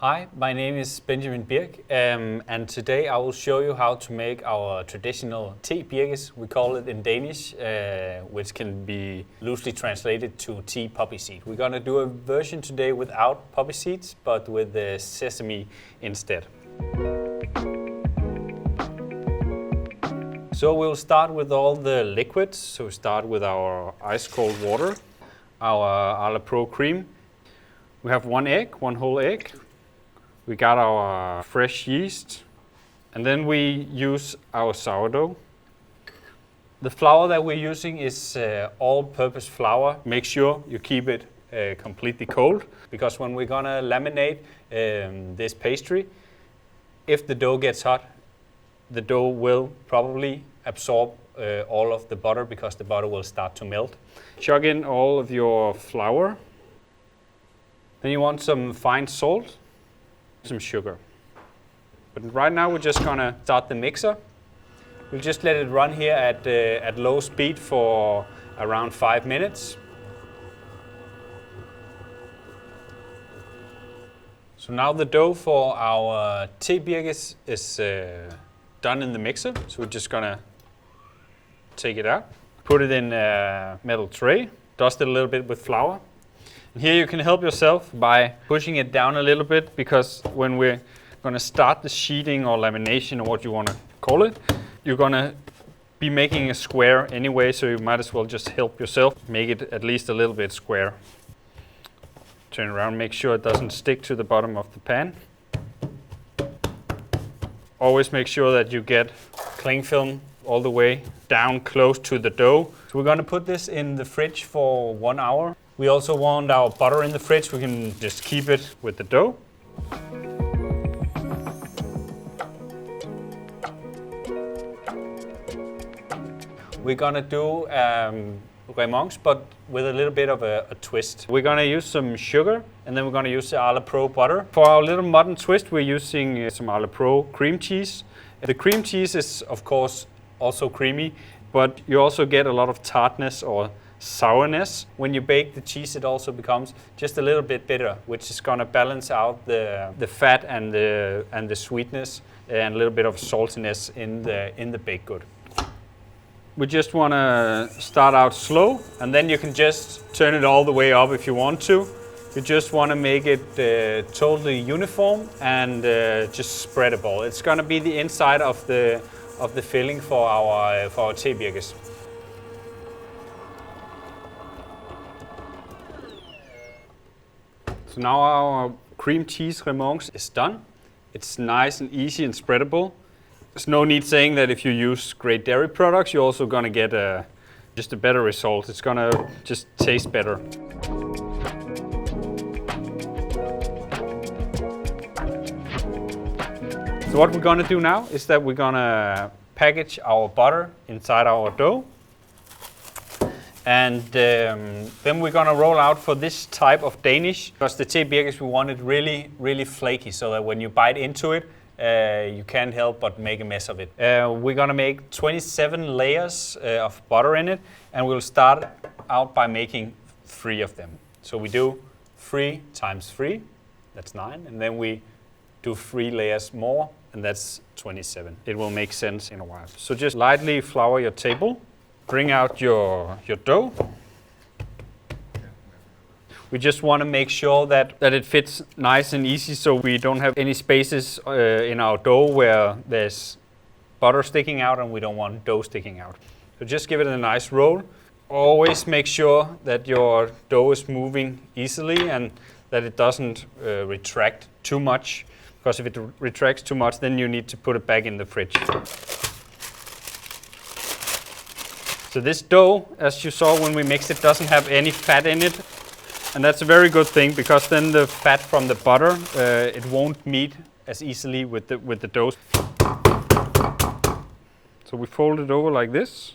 Hi, my name is Benjamin Birk, and today I will show you how to make our traditional Terbikes, we call it in Danish, which can be loosely translated to tea poppy seed. We're gonna do a version today without poppy seeds, but with the sesame instead. So we'll start with all the liquids. So we start with our ice cold water, our Arla Pro Cream. We have one whole egg. We got our fresh yeast, and then we use our sourdough. The flour that we're using is all-purpose flour. Make sure you keep it completely cold, because when we're gonna laminate this pastry, if the dough gets hot, the dough will probably absorb all of the butter, because the butter will start to melt. Chuck in all of your flour. Then you want some fine salt, some sugar. But right now we're just gonna start the mixer. We'll just let it run here at low speed for around 5 minutes. So now the dough for our Terbikes is done in the mixer. So we're just gonna take it out, put it in a metal tray, dust it a little bit with flour. And here you can help yourself by pushing it down a little bit, because when we're gonna start the sheeting or lamination or what you wanna call it, you're gonna be making a square anyway, so you might as well just help yourself make it at least a little bit square. Turn around, make sure it doesn't stick to the bottom of the pan. Always make sure that you get cling film all the way down close to the dough. So we're gonna put this in the fridge for 1 hour. We also want our butter in the fridge. We can just keep it with the dough. We're gonna do Remonce, but with a little bit of a twist. We're gonna use some sugar, and then we're gonna use the Arla Pro Butter. For our little modern twist, we're using some Arla Pro Cream Cheese. The cream cheese is, of course, also creamy, but you also get a lot of tartness or sourness. When you bake the cheese, it also becomes just a little bit bitter, which is gonna balance out the fat and the sweetness, and a little bit of saltiness in the baked good. We just wanna start out slow, and then you can just turn it all the way up if you want to. You just wanna make it totally uniform and just spreadable. It's gonna be the inside of the filling for our Terbikes. So now our cream cheese Remonce is done. It's nice and easy and spreadable. There's no need saying that if you use great dairy products, you're also gonna get just a better result. It's gonna just taste better. So what we're gonna do now is that we're gonna package our butter inside our dough. And then we're gonna roll out for this type of Danish, because the Terbikes, we want it really, really flaky, so that when you bite into it, you can't help but make a mess of it. We're gonna make 27 layers of butter in it, and we'll start out by making 3 of them. So we do 3 times 3, that's 9, and then we do 3 layers more, and that's 27. It will make sense in a while. So just lightly flour your table. Bring out your dough. We just want to make sure that it fits nice and easy, so we don't have any spaces in our dough where there's butter sticking out, and we don't want dough sticking out. So just give it a nice roll. Always make sure that your dough is moving easily and that it doesn't retract too much, because if it retracts too much, then you need to put it back in the fridge. So this dough, as you saw when we mixed it, doesn't have any fat in it. And that's a very good thing, because then the fat from the butter, it won't meet as easily with the dough. So we fold it over like this.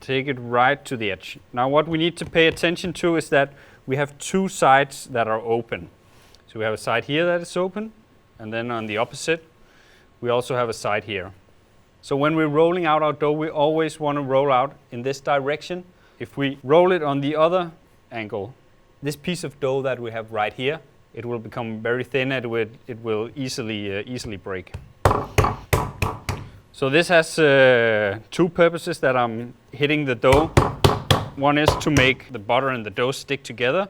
Take it right to the edge. Now what we need to pay attention to is that we have 2 sides that are open. So we have a side here that is open, and then on the opposite, we also have a side here. So when we're rolling out our dough, we always want to roll out in this direction. If we roll it on the other angle, this piece of dough that we have right here it will become very thin and it will easily break. So this has two purposes that I'm hitting the dough. One is to make the butter and the dough stick together.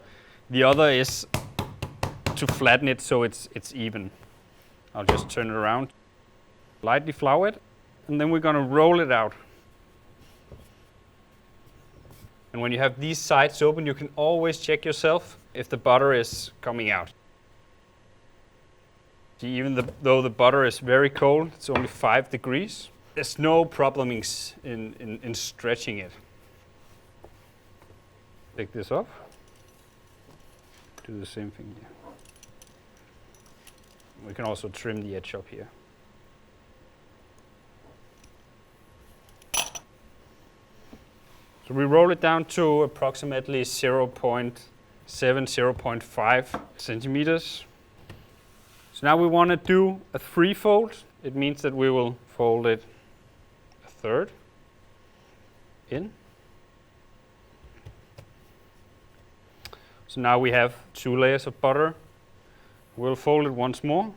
The other is to flatten it so it's even. I'll just turn it around. Lightly flour it, and then we're gonna roll it out. And when you have these sides open, you can always check yourself if the butter is coming out. See, even though the butter is very cold, it's only 5 degrees, there's no problem in stretching it. Take this off. Do the same thing here. We can also trim the edge up here. So we roll it down to approximately 0.7, 0.5 centimeters. So now we want to do a 3-fold. It means that we will fold it a third in. So now we have 2 layers of butter. We'll fold it once more.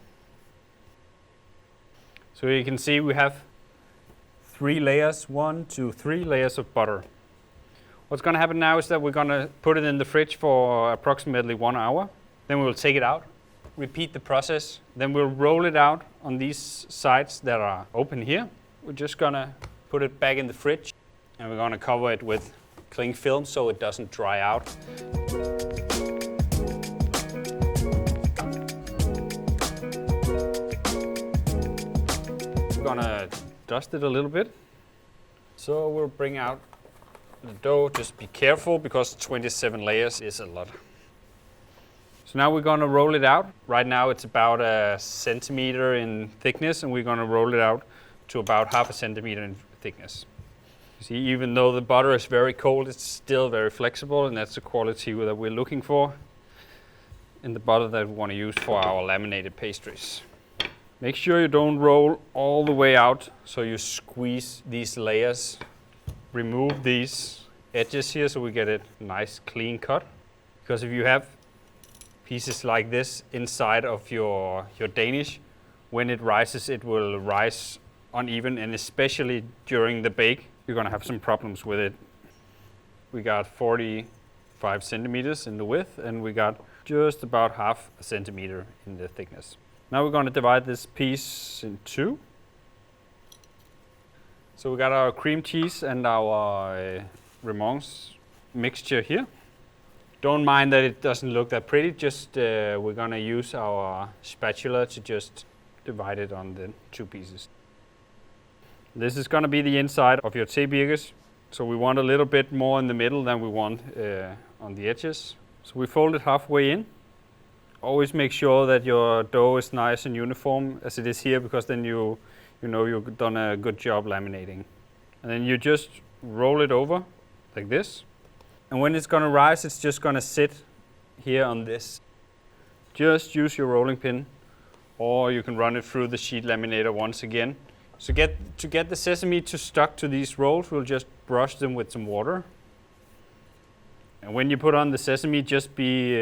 So you can see we have 3 layers, 1, 2, 3 layers of butter. What's going to happen now is that we're going to put it in the fridge for approximately 1 hour. Then we will take it out, repeat the process. Then we'll roll it out on these sides that are open here. We're just going to put it back in the fridge, and we're going to cover it with cling film so it doesn't dry out. We're going to dust it a little bit. So we'll bring out the dough. Just be careful because 27 layers is a lot. So now we're going to roll it out. Right now it's about 1 centimeter in thickness, and we're going to roll it out to about 0.5 centimeter in thickness. You see, even though the butter is very cold, it's still very flexible, and that's the quality that we're looking for in the butter that we want to use for our laminated pastries. Make sure you don't roll all the way out, so you squeeze these layers. Remove these edges here so we get a nice clean cut. Because if you have pieces like this inside of your Danish, when it rises, it will rise uneven, and especially during the bake, you're gonna have some problems with it. We got 45 centimeters in the width, and we got just about 0.5 centimeter in the thickness. Now we're gonna divide this piece in 2. So we got our cream cheese and our Remonce mixture here. Don't mind that it doesn't look that pretty, just we're gonna use our spatula to just divide it on the 2 pieces. This is gonna be the inside of your Terbikes. So we want a little bit more in the middle than we want on the edges. So we fold it halfway in. Always make sure that your dough is nice and uniform as it is here, because then you know you've done a good job laminating. And then you just roll it over like this. And when it's gonna rise, it's just gonna sit here on this. Just use your rolling pin, or you can run it through the sheet laminator once again. So to get the sesame to stuck to these rolls, we'll just brush them with some water. And when you put on the sesame, just be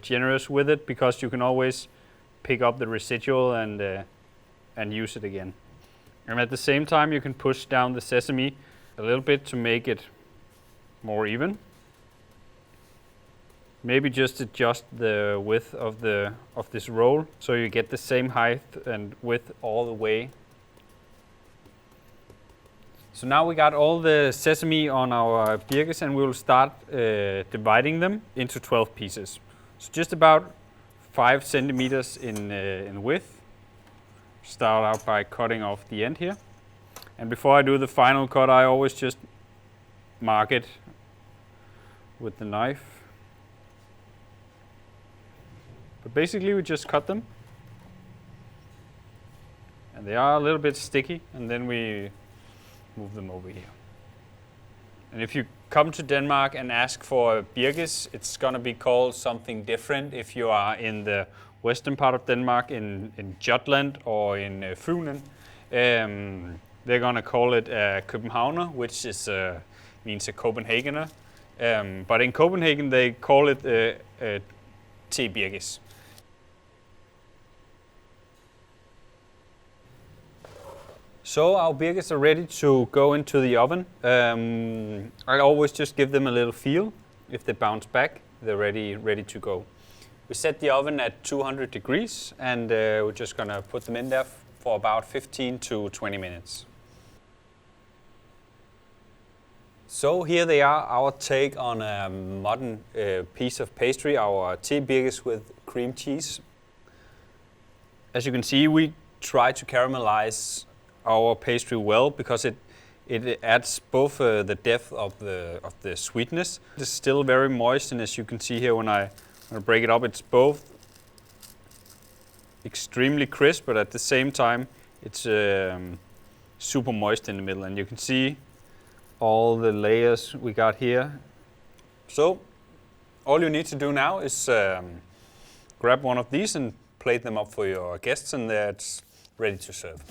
generous with it, because you can always pick up the residual and use it again. And at the same time, you can push down the sesame a little bit to make it more even. Maybe just adjust the width of this roll so you get the same height and width all the way. So now we got all the sesame on our birkes, and we will start dividing them into 12 pieces. So just about 5 centimeters in width. Start out by cutting off the end here. And before I do the final cut, I always just mark it with the knife. But basically we just cut them. And they are a little bit sticky, and then we move them over here. And if you come to Denmark and ask for birkes, it's gonna be called something different if you are in the western part of Denmark, in Jutland or in Funen. They're gonna call it a Københavner, which is means a Copenhagener. But in Copenhagen they call it Terbikes. So our Birks are ready to go into the oven. I always just give them a little feel. If they bounce back, they're ready to go. We set the oven at 200 degrees and we're just gonna put them in there for about 15 to 20 minutes. So here they are, our take on a modern piece of pastry, our Terbikes with cream cheese. As you can see, we try to caramelize our pastry well because it adds both the depth of the sweetness. It's still very moist, and as you can see here when I break it up, it's both extremely crisp, but at the same time it's super moist in the middle, and you can see all the layers we got here. So all you need to do now is grab one of these and plate them up for your guests, and it's ready to serve.